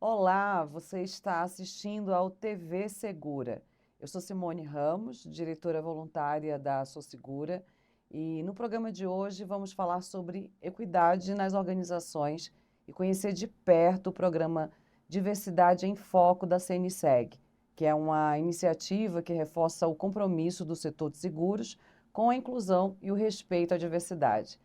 Olá, você está assistindo ao TV Segura. Eu sou Simone Ramos, diretora voluntária da Sou Segura, e no programa de hoje vamos falar sobre equidade nas organizações e conhecer de perto o programa Diversidade em Foco da CNSEG, que é uma iniciativa que reforça o compromisso do setor de seguros com a inclusão e o respeito à diversidade.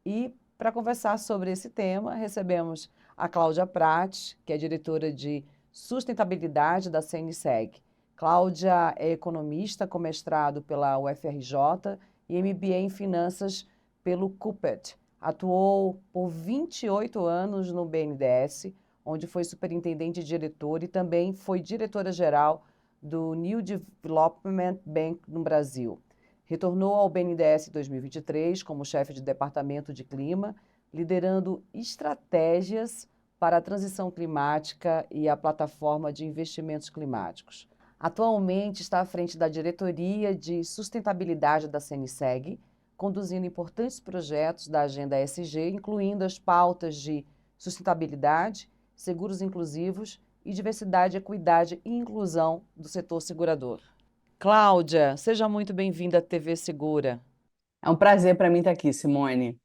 E para conversar sobre esse tema, recebemos a Cláudia Prates, que é diretora de sustentabilidade da CNSEG. Cláudia é economista com mestrado pela UFRJ e MBA em finanças pelo CUPET. Atuou por 28 anos no BNDES, onde foi superintendente e diretor, e também foi diretora-geral do New Development Bank no Brasil. Retornou ao BNDES em 2023 como chefe de departamento de clima, liderando estratégias para a transição climática e a plataforma de investimentos climáticos. Atualmente está à frente da diretoria de sustentabilidade da CNSEG, conduzindo importantes projetos da agenda ESG, incluindo as pautas de sustentabilidade, seguros inclusivos e diversidade, equidade e inclusão do setor segurador. Cláudia, seja muito bem-vinda à TV Segura. É um prazer para mim estar aqui, Simone.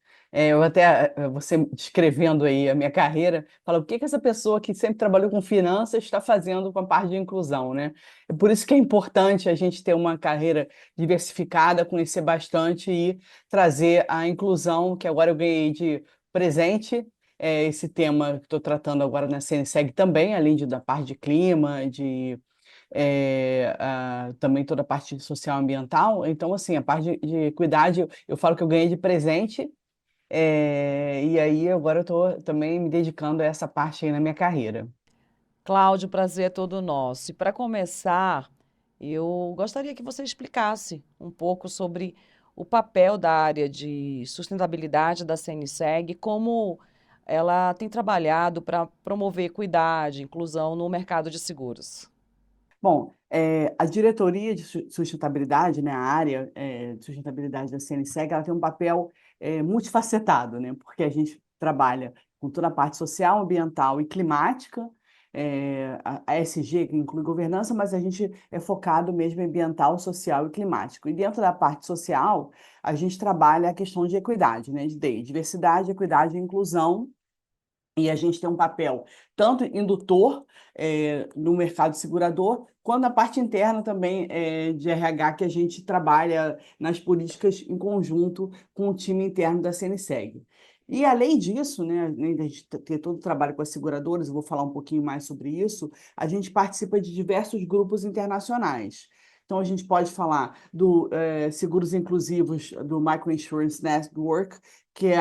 Você descrevendo aí a minha carreira, fala o que que essa pessoa que sempre trabalhou com finanças está fazendo com a parte de inclusão, né? É por isso que é importante a gente ter uma carreira diversificada, conhecer bastante e trazer a inclusão, que agora eu ganhei de presente, esse tema que estou tratando agora na CNSEG também, além da parte de clima, também toda a parte social e ambiental. Então, assim, a parte de equidade, eu falo que eu ganhei de presente, e aí agora eu estou também me dedicando a essa parte aí na minha carreira. Cláudio, o prazer é todo nosso. E para começar, eu gostaria que você explicasse um pouco sobre o papel da área de sustentabilidade da CNSEG, como ela tem trabalhado para promover equidade, inclusão no mercado de seguros. Bom, a diretoria de sustentabilidade, né, a área de sustentabilidade da CNSEG, ela tem um papel multifacetado, né, porque a gente trabalha com toda a parte social, ambiental e climática, a ESG, que inclui governança, mas a gente é focado mesmo em ambiental, social e climático. E dentro da parte social, a gente trabalha a questão de equidade, né, de diversidade, equidade e inclusão, e a gente tem um papel tanto indutor no mercado segurador, quanto na parte interna também de RH, que a gente trabalha nas políticas em conjunto com o time interno da CNSEG. E além disso, né, além de a gente ter todo o trabalho com as seguradoras, eu vou falar um pouquinho mais sobre isso, a gente participa de diversos grupos internacionais. Então, a gente pode falar do Seguros Inclusivos do Microinsurance Network, que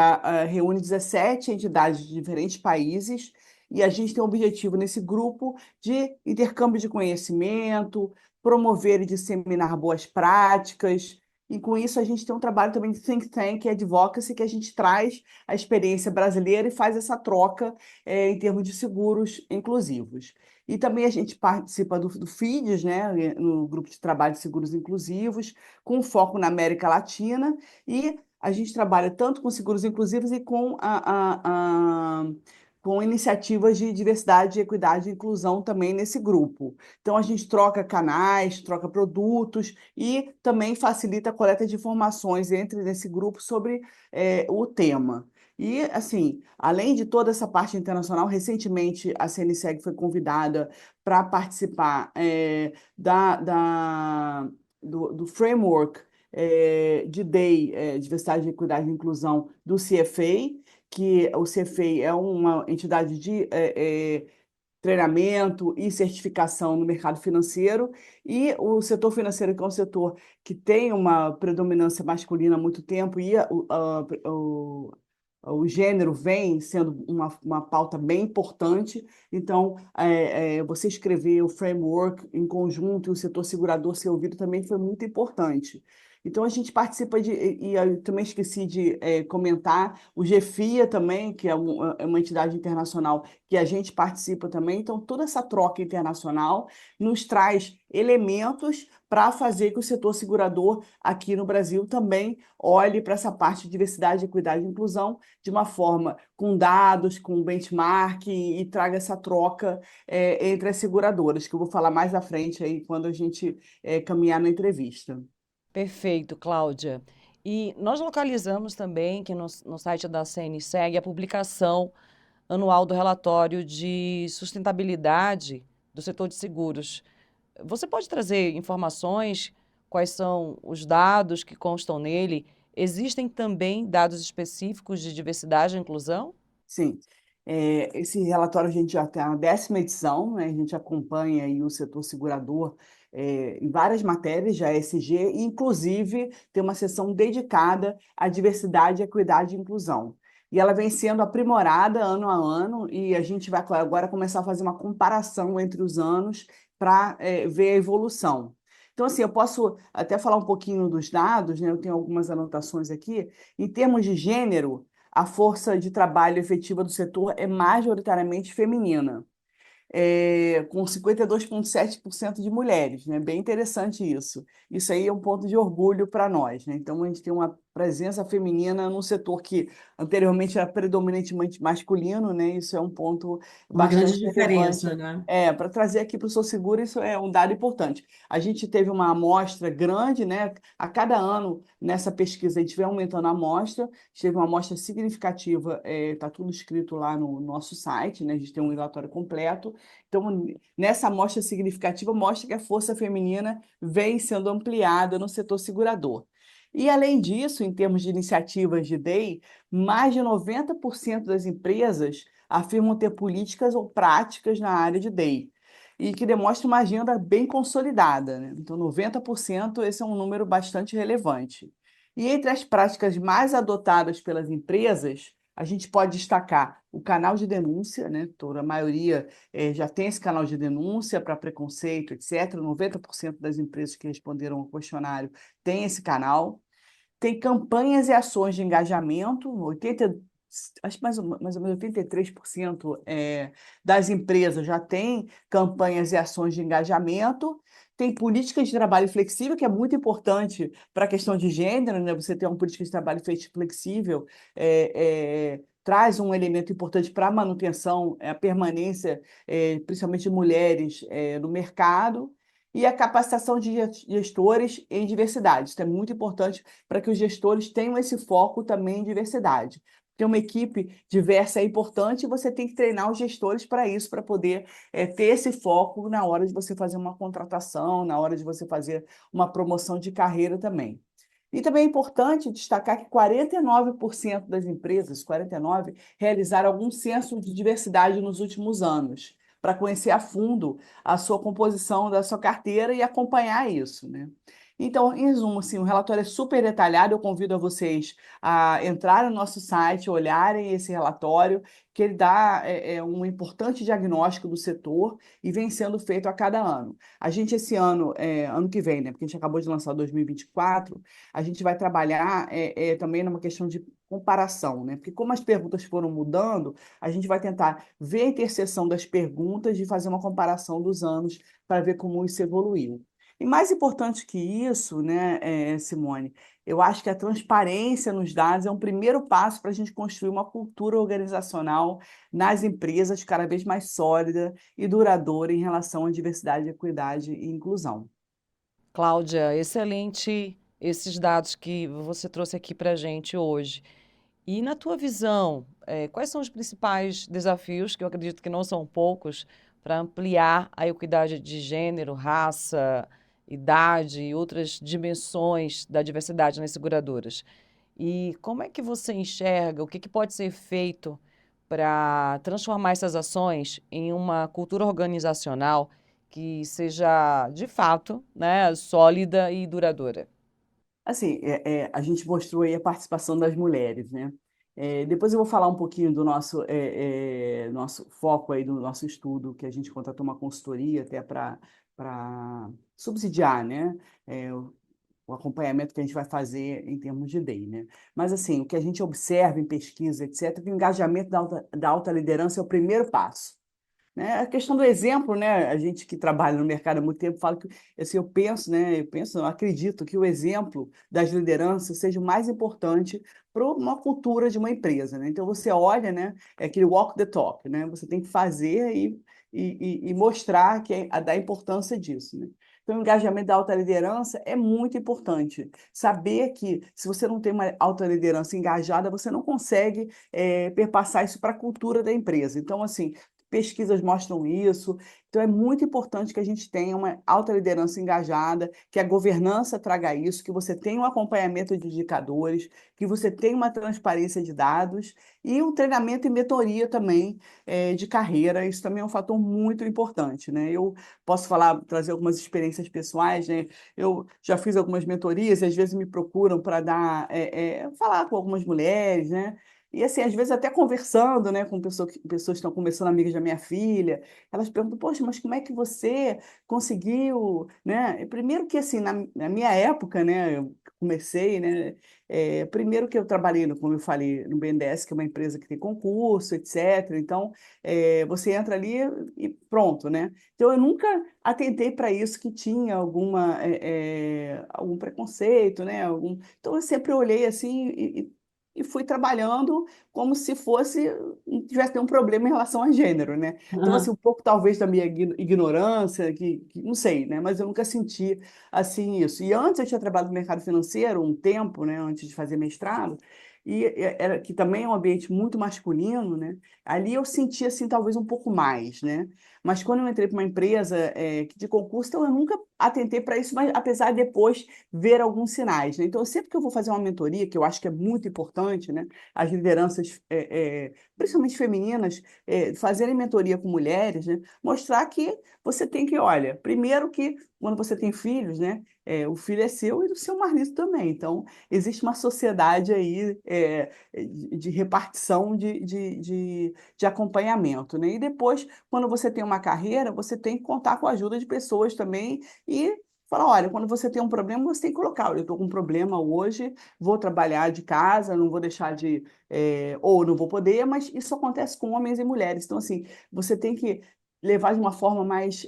reúne 17 entidades de diferentes países, e a gente tem o objetivo nesse grupo de intercâmbio de conhecimento, promover e disseminar boas práticas, e com isso a gente tem um trabalho também de think tank e advocacy, que a gente traz a experiência brasileira e faz essa troca em termos de seguros inclusivos. E também a gente participa do FIDES, né, no grupo de trabalho de seguros inclusivos, com foco na América Latina, e a gente trabalha tanto com seguros inclusivos e com iniciativas de diversidade, equidade e inclusão também nesse grupo. Então, a gente troca canais, troca produtos e também facilita a coleta de informações entre nesse grupo sobre o tema. E, assim, além de toda essa parte internacional, recentemente a CNSEG foi convidada para participar do framework de DEI, Diversidade, Equidade e Inclusão, do CFA, que o CFA é uma entidade de treinamento e certificação no mercado financeiro, e o setor financeiro, que é um setor que tem uma predominância masculina há muito tempo, e o gênero vem sendo uma pauta bem importante. Então, você escrever o framework em conjunto e o setor segurador ser ouvido também foi muito importante. Então, a gente participa e eu também esqueci de comentar, o GFIA também, que é uma entidade internacional que a gente participa também. Então, toda essa troca internacional nos traz elementos para fazer que o setor segurador aqui no Brasil também olhe para essa parte de diversidade, equidade e inclusão de uma forma com dados, com benchmark e traga essa troca entre as seguradoras, que eu vou falar mais à frente aí quando a gente caminhar na entrevista. Perfeito, Cláudia. E nós localizamos também que no site da CNSEG a publicação anual do relatório de sustentabilidade do setor de seguros. Você pode trazer informações? Quais são os dados que constam nele? Existem também dados específicos de diversidade e inclusão? Sim. Esse relatório a gente já tem a 10ª edição, né? A gente acompanha aí o setor segurador em várias matérias de ESG, e inclusive tem uma seção dedicada à diversidade, equidade e inclusão. E ela vem sendo aprimorada ano a ano, e a gente vai agora começar a fazer uma comparação entre os anos para ver a evolução. Então, assim, eu posso até falar um pouquinho dos dados, né? Eu tenho algumas anotações aqui. Em termos de gênero, a força de trabalho efetiva do setor é majoritariamente feminina, com 52,7% de mulheres, né? Bem interessante isso. Isso aí é um ponto de orgulho para nós, né? Então, a gente tem uma presença feminina num setor que anteriormente era predominantemente masculino, né? Isso é um ponto Uma grande bastante diferença, relevante. né? Para trazer aqui para o Sou Seguro, isso é um dado importante. A gente teve uma amostra grande, né? A cada ano, nessa pesquisa, a gente vem aumentando a amostra, teve uma amostra significativa, está tudo escrito lá no nosso site, né? A gente tem um relatório completo. Então, nessa amostra significativa, mostra que a força feminina vem sendo ampliada no setor segurador. E, além disso, em termos de iniciativas de DEI, mais de 90% das empresas afirmam ter políticas ou práticas na área de DEI, e que demonstra uma agenda bem consolidada, né? Então, 90%, esse é um número bastante relevante. E entre as práticas mais adotadas pelas empresas, a gente pode destacar o canal de denúncia, né? Toda a maioria já tem esse canal de denúncia para preconceito, etc. 90% das empresas que responderam ao questionário têm esse canal. Tem campanhas e ações de engajamento, 80, acho que mais ou menos 83% das empresas já têm campanhas e ações de engajamento. Tem políticas de trabalho flexível, que é muito importante para a questão de gênero, né? Você ter uma política de trabalho flexível traz um elemento importante para a manutenção, a permanência, principalmente de mulheres, no mercado. E a capacitação de gestores em diversidade. Isso é muito importante para que os gestores tenham esse foco também em diversidade. Ter uma equipe diversa é importante, e você tem que treinar os gestores para isso, para poder ter esse foco na hora de você fazer uma contratação, na hora de você fazer uma promoção de carreira também. E também é importante destacar que 49% das empresas, 49, realizaram algum censo de diversidade nos últimos anos, para conhecer a fundo a sua composição da sua carteira e acompanhar isso, né? Então, em resumo, assim, o relatório é super detalhado. Eu convido a vocês a entrar no nosso site, olharem esse relatório, que ele dá um importante diagnóstico do setor e vem sendo feito a cada ano. A gente, esse ano, ano que vem, né, porque a gente acabou de lançar 2024, a gente vai trabalhar também numa questão de comparação, né? Porque como as perguntas foram mudando, a gente vai tentar ver a interseção das perguntas e fazer uma comparação dos anos para ver como isso evoluiu. E mais importante que isso, né, Simone, eu acho que a transparência nos dados é um primeiro passo para a gente construir uma cultura organizacional nas empresas cada vez mais sólida e duradoura em relação à diversidade, equidade e inclusão. Cláudia, excelente esses dados que você trouxe aqui para a gente hoje. E na tua visão, quais são os principais desafios, que eu acredito que não são poucos, para ampliar a equidade de gênero, raça, idade e outras dimensões da diversidade nas seguradoras? E como é que você enxerga, o que pode ser feito para transformar essas ações em uma cultura organizacional que seja, de fato, né, sólida e duradoura? Assim, a gente mostrou aí a participação das mulheres, né? Depois eu vou falar um pouquinho do nosso foco aí, do nosso estudo, que a gente contratou uma consultoria até para subsidiar, né? o acompanhamento que a gente vai fazer em termos de DEI, né? Mas, assim, o que a gente observa em pesquisa, etc., é que o engajamento da alta liderança é o primeiro passo, né? A questão do exemplo, né? A gente que trabalha no mercado há muito tempo fala que, assim, eu penso, né? Eu acredito que o exemplo das lideranças seja o mais importante para uma cultura de uma empresa, né? Então você olha, né? É aquele walk the talk, né? Você tem que fazer e mostrar da importância disso, né? Então, o engajamento da alta liderança é muito importante. Saber que, se você não tem uma alta liderança engajada, você não consegue perpassar isso para a cultura da empresa. Então, assim, pesquisas mostram isso. Então, é muito importante que a gente tenha uma alta liderança engajada, que a governança traga isso, que você tenha um acompanhamento de indicadores, que você tenha uma transparência de dados e um treinamento e mentoria também de carreira. Isso também é um fator muito importante, né? Eu posso falar, trazer algumas experiências pessoais, né? Eu já fiz algumas mentorias e às vezes me procuram para falar com algumas mulheres, né? E assim, às vezes até conversando, né, com pessoas que estão começando, amigas da minha filha, elas perguntam, poxa, mas como é que você conseguiu, né? Primeiro que assim, na minha época, né, eu comecei, né, primeiro que eu trabalhei, como eu falei, no BNDES, que é uma empresa que tem concurso, etc. Então, você entra ali e pronto, né? Então, eu nunca atentei para isso que tinha algum preconceito, né? Então, eu sempre olhei assim e fui trabalhando como se tivesse um problema em relação a gênero, né? Então, assim, um pouco talvez da minha ignorância, que não sei, né? Mas eu nunca senti assim isso. E antes eu tinha trabalhado no mercado financeiro um tempo, né? Antes de fazer mestrado, que também é um ambiente muito masculino, né? Ali eu sentia assim talvez um pouco mais, né? Mas quando eu entrei para uma empresa de concurso, então eu nunca atentei para isso, mas apesar de depois ver alguns sinais, né? Então, sempre que eu vou fazer uma mentoria, que eu acho que é muito importante, né? As lideranças, principalmente femininas, fazerem mentoria com mulheres, né? Mostrar que você tem que, olha, primeiro que quando você tem filhos, né? O filho é seu e do seu marido também. Então, existe uma sociedade aí de repartição de acompanhamento, né? E depois, quando você tem uma carreira, você tem que contar com a ajuda de pessoas também e falar, olha, quando você tem um problema, você tem que colocar, olha, eu estou com um problema hoje, vou trabalhar de casa, não vou deixar ou não vou poder, mas isso acontece com homens e mulheres. Então, assim, você tem que levar de uma forma mais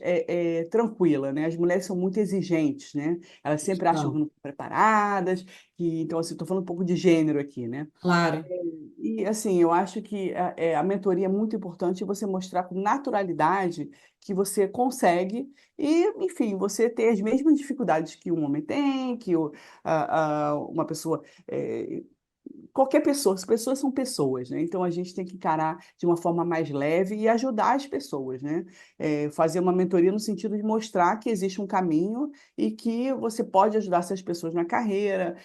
tranquila, né? As mulheres são muito exigentes, né? Elas sempre acham que Não, não estão preparadas, então, assim, estou falando um pouco de gênero aqui, né? claro. E assim, eu acho que a mentoria é muito importante você mostrar com naturalidade que você consegue e, enfim, você ter as mesmas dificuldades que um homem tem, uma pessoa, qualquer pessoa, as pessoas são pessoas, né? Então a gente tem que encarar de uma forma mais leve e ajudar as pessoas, né? Fazer uma mentoria no sentido de mostrar que existe um caminho e que você pode ajudar essas pessoas na carreira,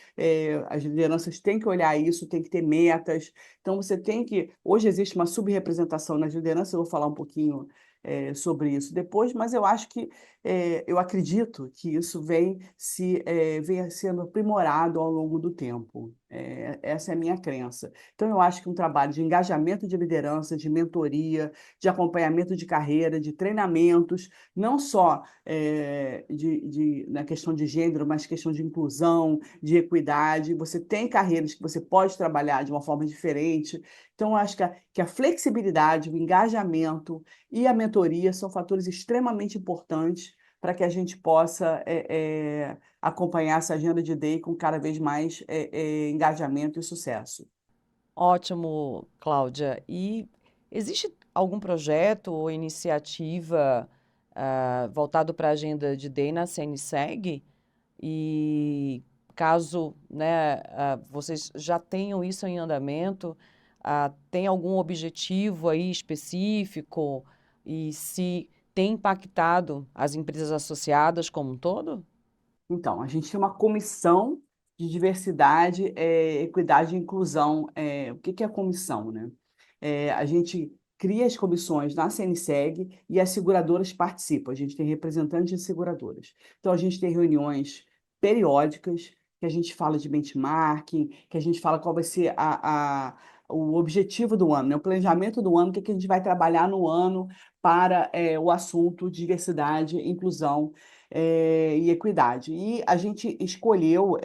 as lideranças têm que olhar isso, tem que ter metas. Então você tem que. Hoje existe uma subrepresentação nas lideranças, eu vou falar um pouquinho. Sobre isso depois, mas eu acho que eu acredito que isso venha sendo aprimorado ao longo do tempo. Essa é a minha crença. Então, eu acho que um trabalho de engajamento de liderança, de mentoria, de acompanhamento de carreira, de treinamentos, não só na questão de gênero, mas questão de inclusão, de equidade. Você tem carreiras que você pode trabalhar de uma forma diferente. Então, eu acho que a flexibilidade, o engajamento e a mentoria são fatores extremamente importantes para que a gente possa acompanhar essa agenda de DEI com cada vez mais engajamento e sucesso. Ótimo, Cláudia. E existe algum projeto ou iniciativa voltado para a agenda de DEI na CNSEG? E caso, né, vocês já tenham isso em andamento, tem algum objetivo aí específico e se tem impactado as empresas associadas como um todo? Então, a gente tem uma comissão de diversidade, equidade e inclusão. O que que é a comissão, né? A gente cria as comissões na CNSEG e as seguradoras participam. A gente tem representantes de seguradoras. Então, a gente tem reuniões periódicas, que a gente fala de benchmarking, que a gente fala qual vai ser o objetivo do ano, né? O planejamento do ano, o que que a gente vai trabalhar no ano para o assunto diversidade, inclusão e equidade. E a gente escolheu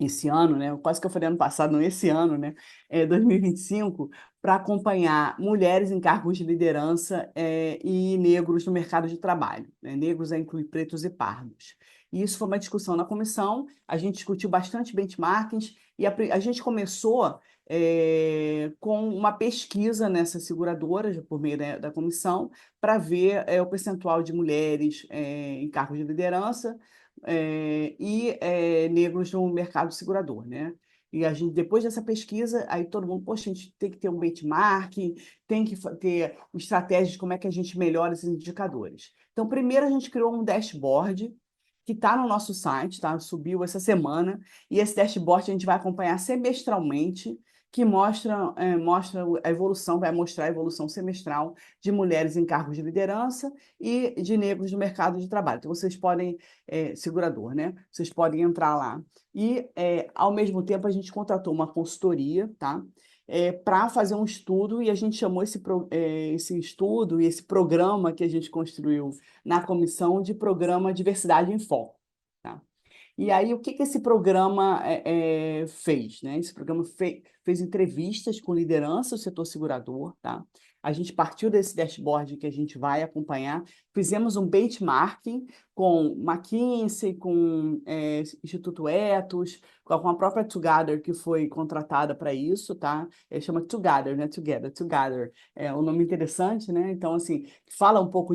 esse ano, né? Quase que eu falei ano passado, não esse ano, né? 2025, para acompanhar mulheres em cargos de liderança e negros no mercado de trabalho. Né? Negros inclui pretos e pardos. E isso foi uma discussão na comissão, a gente discutiu bastante benchmarkings e a gente começou com uma pesquisa nessas seguradoras, por meio da comissão, para ver o percentual de mulheres em cargos de liderança negros no mercado segurador, né? E a gente, depois dessa pesquisa, aí todo mundo, poxa, a gente tem que ter um benchmark, tem que ter estratégias de como é que a gente melhora esses indicadores. Então, primeiro a gente criou um dashboard que está no nosso site, tá? Subiu essa semana, e esse dashboard a gente vai acompanhar semestralmente, que mostra a evolução, vai mostrar a evolução semestral de mulheres em cargos de liderança e de negros no mercado de trabalho. Então, vocês podem segurador, né? Vocês podem entrar lá. E, ao mesmo tempo, a gente contratou uma consultoria, tá? Para fazer um estudo, e a gente chamou esse estudo e esse programa que a gente construiu na comissão de Programa Diversidade em Foco. Tá? E aí, o que que esse programa fez, né? Esse programa fez entrevistas com liderança do setor segurador, tá? A gente partiu desse dashboard que a gente vai acompanhar, fizemos um benchmarking com McKinsey, com Instituto Ethos, com a própria Together, que foi contratada para isso, tá? Chama Together, né? Together. É um nome interessante, né? Então, assim, fala um pouco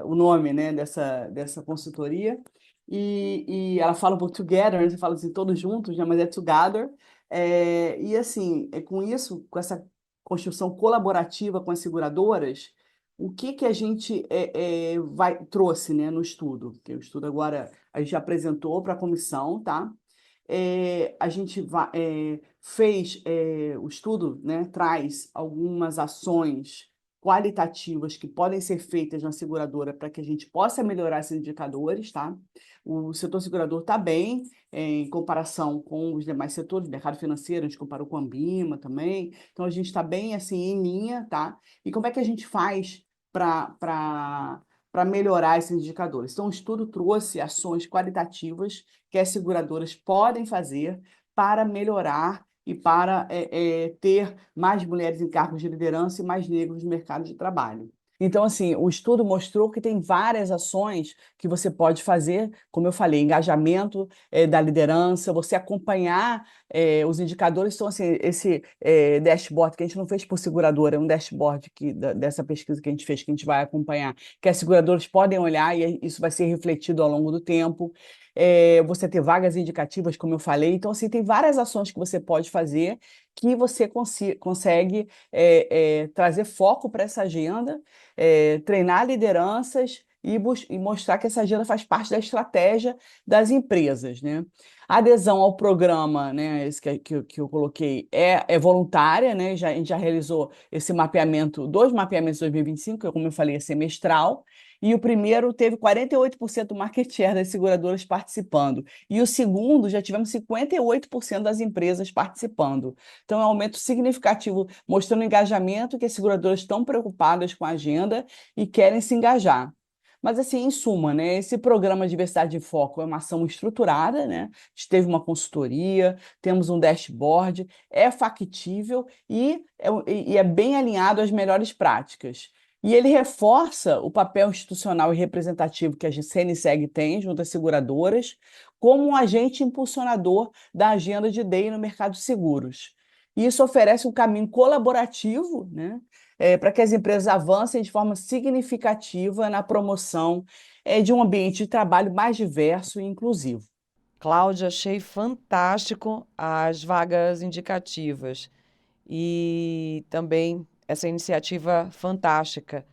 o nome, né, dessa consultoria. E ela fala um pouco together, né? Você fala assim, todos juntos, né? Mas é together. E assim, com isso, com essa construção colaborativa com as seguradoras, o que que a gente trouxe, né, no estudo? Que o estudo agora a gente apresentou para a comissão, tá? A gente fez o estudo, né, traz algumas ações qualitativas que podem ser feitas na seguradora para que a gente possa melhorar esses indicadores, tá? O setor segurador está bem em comparação com os demais setores, mercado financeiro, a gente comparou com a Ambima também, então a gente está bem assim em linha, tá? E como é que a gente faz para melhorar esses indicadores? Então, o estudo trouxe ações qualitativas que as seguradoras podem fazer para melhorar e para ter mais mulheres em cargos de liderança e mais negros no mercado de trabalho. Então, assim, o estudo mostrou que tem várias ações que você pode fazer, como eu falei, engajamento da liderança, você acompanhar os indicadores. Então, assim, esse dashboard que a gente não fez por seguradora, é um dashboard dessa pesquisa que a gente fez, que a gente vai acompanhar, que as seguradoras podem olhar e isso vai ser refletido ao longo do tempo. Você ter vagas indicativas, como eu falei. Então, assim, tem várias ações que você pode fazer que você consegue trazer foco para essa agenda, treinar lideranças e mostrar que essa agenda faz parte da estratégia das empresas, né? A adesão ao programa, né, esse que eu coloquei, é voluntária, né? A gente já realizou esse mapeamento, 2 mapeamentos de 2025, que, como eu falei, é semestral. E o primeiro teve 48% do market share das seguradoras participando. E o segundo, já tivemos 58% das empresas participando. Então, é um aumento significativo, mostrando o engajamento que as seguradoras estão preocupadas com a agenda e querem se engajar. Mas, assim, em suma, né, esse programa Diversidade em Foco é uma ação estruturada, né? A gente teve uma consultoria, temos um dashboard, é factível e é bem alinhado às melhores práticas. E ele reforça o papel institucional e representativo que a CNSEG tem junto às seguradoras, como um agente impulsionador da agenda de DEI no mercado de seguros. E isso oferece um caminho colaborativo, né, para que as empresas avancem de forma significativa na promoção de um ambiente de trabalho mais diverso e inclusivo. Cláudia, achei fantástico as vagas indicativas e também essa iniciativa fantástica.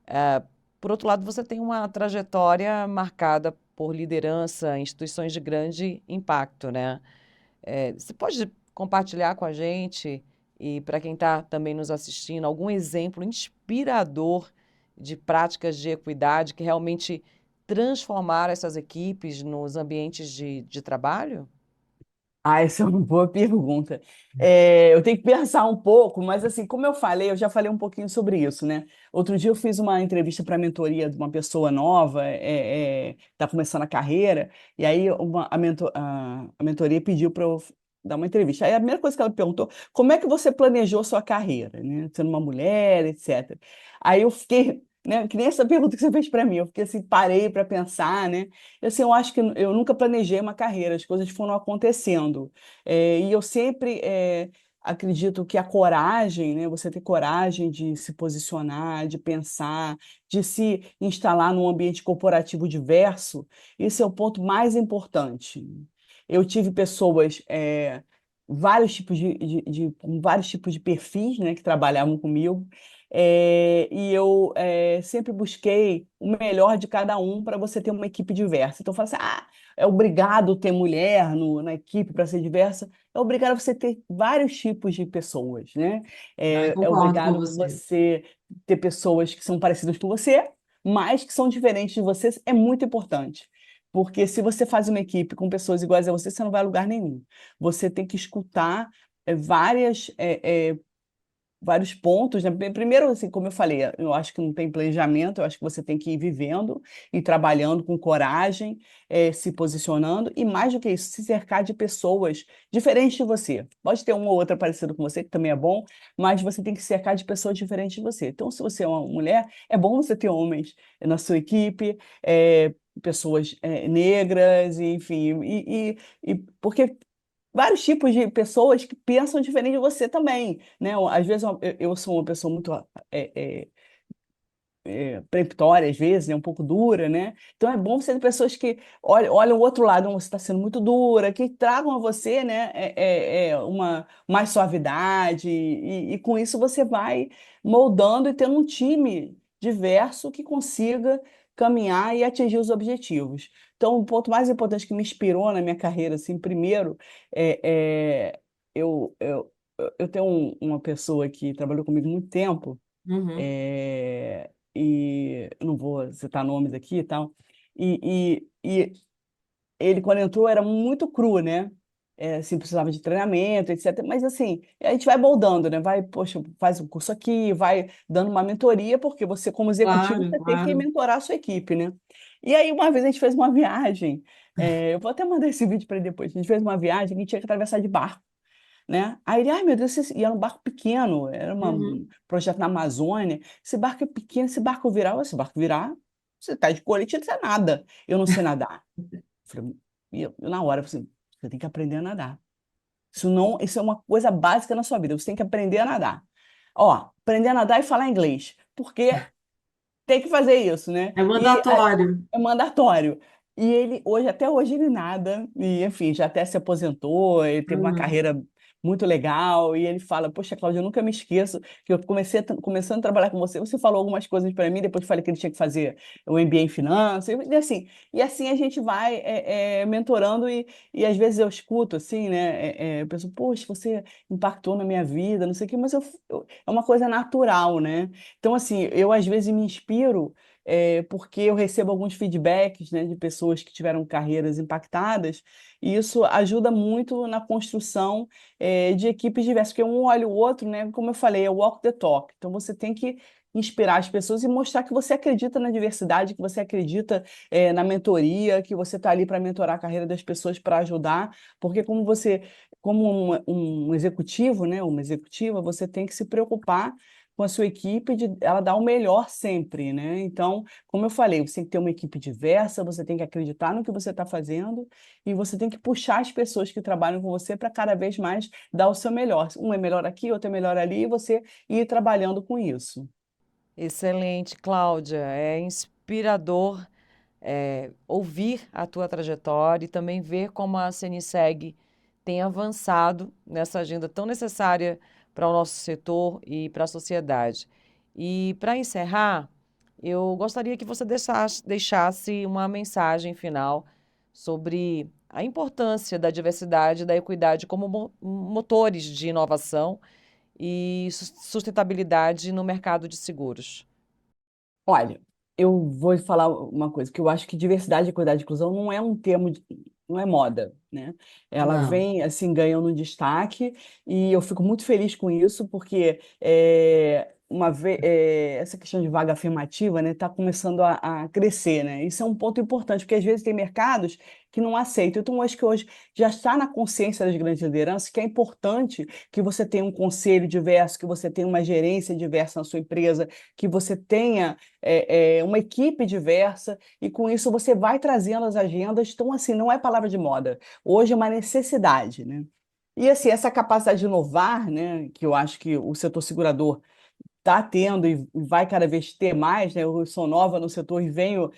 Eh, por outro lado, você tem uma trajetória marcada por liderança em instituições de grande impacto, né? Você pode compartilhar com a gente e para quem está também nos assistindo algum exemplo inspirador de práticas de equidade que realmente transformaram essas equipes nos ambientes de trabalho? Ah, essa é uma boa pergunta. Eu tenho que pensar um pouco, mas assim, como eu falei, eu já falei um pouquinho sobre isso, né? Outro dia eu fiz uma entrevista para a mentoria de uma pessoa nova, está começando a carreira, e aí a mentoria pediu para eu dar uma entrevista. Aí a primeira coisa que ela perguntou, como é que você planejou sua carreira, né? Sendo uma mulher, etc. Aí eu fiquei, né, que nem essa pergunta que você fez para mim, eu fiquei assim, parei para pensar, né? Assim, eu acho que eu nunca planejei uma carreira, as coisas foram acontecendo. E eu sempre acredito que a coragem, né, você ter coragem de se posicionar, de pensar, de se instalar num ambiente corporativo diverso, isso é o ponto mais importante. Eu tive pessoas, vários tipos com vários tipos de perfis, né, que trabalhavam comigo. E eu sempre busquei o melhor de cada um para você ter uma equipe diversa. Então, eu falo assim, é obrigado ter mulher na equipe para ser diversa. É obrigado você ter vários tipos de pessoas, né? Ai, É concordo com obrigado você. você ter pessoas que são parecidas com você, mas que são diferentes de você. É muito importante. Porque se você faz uma equipe com pessoas iguais a você, você não vai a lugar nenhum. Você tem que escutar vários pontos, né? Primeiro, assim, como eu falei, eu acho que não tem planejamento, eu acho que você tem que ir vivendo e trabalhando com coragem, se posicionando, e mais do que isso, se cercar de pessoas diferentes de você. Pode ter uma ou outra parecida com você, que também é bom, mas você tem que se cercar de pessoas diferentes de você. Então, se você é uma mulher, é bom você ter homens na sua equipe, pessoas negras, enfim, porque vários tipos de pessoas que pensam diferente de você também, né? Às vezes eu sou uma pessoa muito é, peremptória, às vezes, né? Um pouco dura, né? Então é bom você ter pessoas que olham o outro lado, você está sendo muito dura, que tragam a você, né? Uma mais suavidade e com isso você vai moldando e tendo um time diverso que consiga caminhar e atingir os objetivos. Então, o ponto mais importante que me inspirou na minha carreira, assim, primeiro, é, é, eu, eu, eu tenho uma pessoa que trabalhou comigo muito tempo, Uhum. e eu não vou citar nomes aqui e tal. E ele, quando entrou, era muito cru, né? Assim, precisava de treinamento, etc. Mas, assim, a gente vai moldando, né? Vai, poxa, faz um curso aqui, vai dando uma mentoria, porque você, como executivo, Claro, você tem que claro. mentorar a sua equipe, né? E aí, uma vez, a gente fez uma viagem, eu vou até mandar esse vídeo para ele depois. A gente fez uma viagem que a gente tinha que atravessar de barco, né? Aí ele, ai meu Deus, e era um barco pequeno, era um Uhum. projeto na Amazônia. Esse barco é pequeno, esse barco virar, você tá de colete, não é nada. Eu não sei nadar. Falei, na hora, eu falei assim, você tem que aprender a nadar. Isso é uma coisa básica na sua vida, você tem que aprender a nadar. Ó, aprender a nadar e falar inglês, porque tem que fazer isso, né? É E mandatório. é mandatório. E ele, até hoje, ele nada, e enfim, já até se aposentou, ele teve uma Uhum. carreira muito legal, e ele fala, poxa, Cláudia, eu nunca me esqueço que eu começando a trabalhar com você, você falou algumas coisas para mim, depois falei que ele tinha que fazer o MBA em finanças, e assim a gente vai mentorando, e às vezes eu escuto, assim, né, eu penso, poxa, você impactou na minha vida, não sei o quê, mas é uma coisa natural, né? Então, assim, eu às vezes me inspiro porque eu recebo alguns feedbacks, né, de pessoas que tiveram carreiras impactadas, e isso ajuda muito na construção, de equipes diversas, porque um olha o outro, né, como eu falei, é walk the talk. Então, você tem que inspirar as pessoas e mostrar que você acredita na diversidade, que você acredita, na mentoria, que você está ali para mentorar a carreira das pessoas, para ajudar, porque como um executivo, né, uma executiva, você tem que se preocupar com a sua equipe de ela dar o melhor sempre, né? Então, como eu falei, você tem que ter uma equipe diversa, você tem que acreditar no que você está fazendo e você tem que puxar as pessoas que trabalham com você para cada vez mais dar o seu melhor. Um é melhor aqui, outro é melhor ali, e você ir trabalhando com isso. Excelente, Cláudia. É inspirador ouvir a tua trajetória e também ver como a CNSEG tem avançado nessa agenda tão necessária para o nosso setor e para a sociedade. E para encerrar, eu gostaria que você deixasse uma mensagem final sobre a importância da diversidade e da equidade como motores de inovação e sustentabilidade no mercado de seguros. Olha, eu vou falar uma coisa, que eu acho que diversidade, equidade e inclusão não é um termo não é moda, né? Ela Não. vem assim ganhando destaque e eu fico muito feliz com isso porque essa questão de vaga afirmativa, né, está começando a crescer, né? Isso é um ponto importante porque às vezes tem mercados que não aceitam. Então, eu acho que hoje já está na consciência das grandes lideranças que é importante que você tenha um conselho diverso, que você tenha uma gerência diversa na sua empresa, que você tenha uma equipe diversa, e com isso você vai trazendo as agendas. Então, assim, não é palavra de moda. Hoje é uma necessidade, né? E assim, essa capacidade de inovar, né, que eu acho que o setor segurador está tendo e vai cada vez ter mais, né? Eu sou nova no setor e venho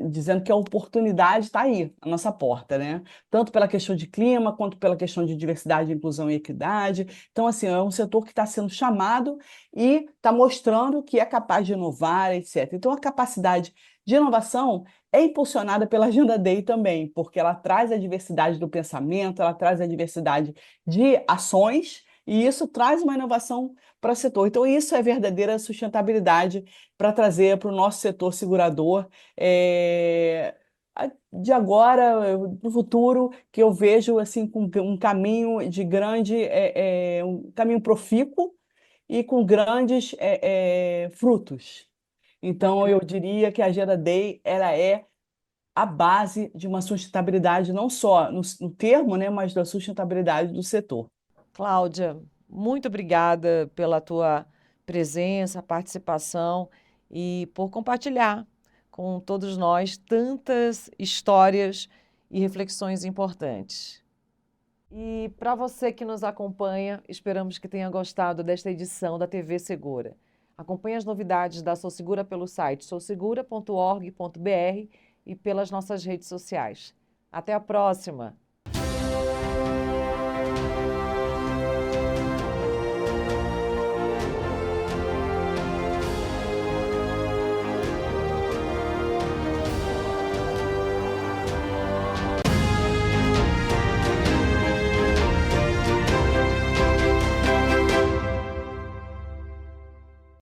dizendo que a oportunidade está aí, à nossa porta, né? Tanto pela questão de clima, quanto pela questão de diversidade, inclusão e equidade. Então, assim, é um setor que está sendo chamado e está mostrando que é capaz de inovar, etc. Então, a capacidade de inovação é impulsionada pela Agenda Day também, porque ela traz a diversidade do pensamento, ela traz a diversidade de ações, e isso traz uma inovação para o setor. Então, isso é verdadeira sustentabilidade para trazer para o nosso setor segurador de agora, do futuro, que eu vejo assim com um caminho de grande, um caminho profícuo e com grandes frutos. Então, eu Bacana. diria que a Agenda Day ela é a base de uma sustentabilidade, não só no termo, né, mas da sustentabilidade do setor. Cláudia, muito obrigada pela tua presença, participação e por compartilhar com todos nós tantas histórias e reflexões importantes. E para você que nos acompanha, esperamos que tenha gostado desta edição da TV Segura. Acompanhe as novidades da Sou Segura pelo site sousegura.org.br e pelas nossas redes sociais. Até a próxima!